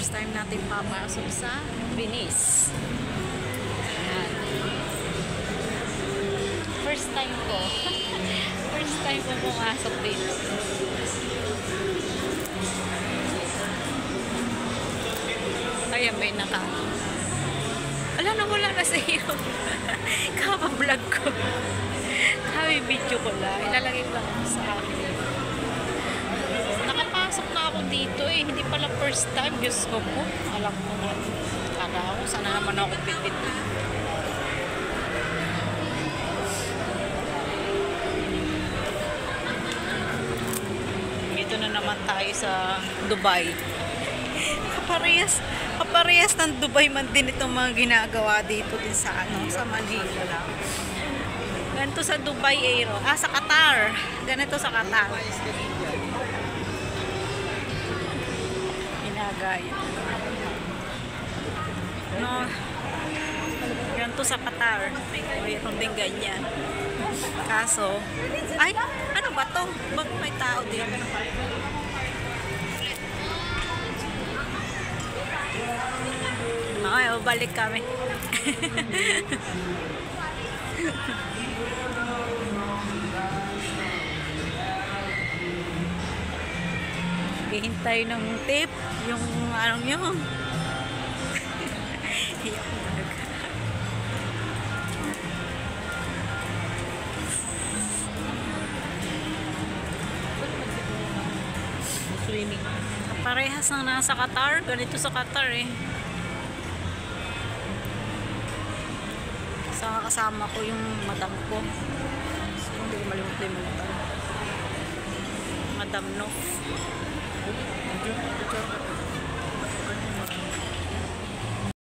First time natin papasok sa Venice. Ayan. First time ko. First time ko pumasok dito. Ayan, may naka. Ala na, wala na sa iyo. Kapa-vlog ko. Kami-video ko lang. Ilalagay ko lang sa akin. Nakapasok na ako dito eh. Hindi pala first time. Diyos ko po. Alam ko na. Kala ko, sana naman ako pipit. Dito na naman tayo sa Dubai. Kaparehas ng Dubai man din itong mga ginagawa dito din sa sa Manila. Ganito sa Dubai Aero. Sa Qatar. Ganito sa Qatar. Ginagaya. No. Ganito sa Qatar. Mayroon din ganyan. Kaso, ay, ano ba to? Bakit may tao dito? Okay, balik kami. Hihintay ng tip, yung anong yun. Swimming. Parehas ng nasa Qatar, ganito sa Qatar eh. Kasama ko yung madam ko. So, hindi ko malimutan yung madam. Madam Nof.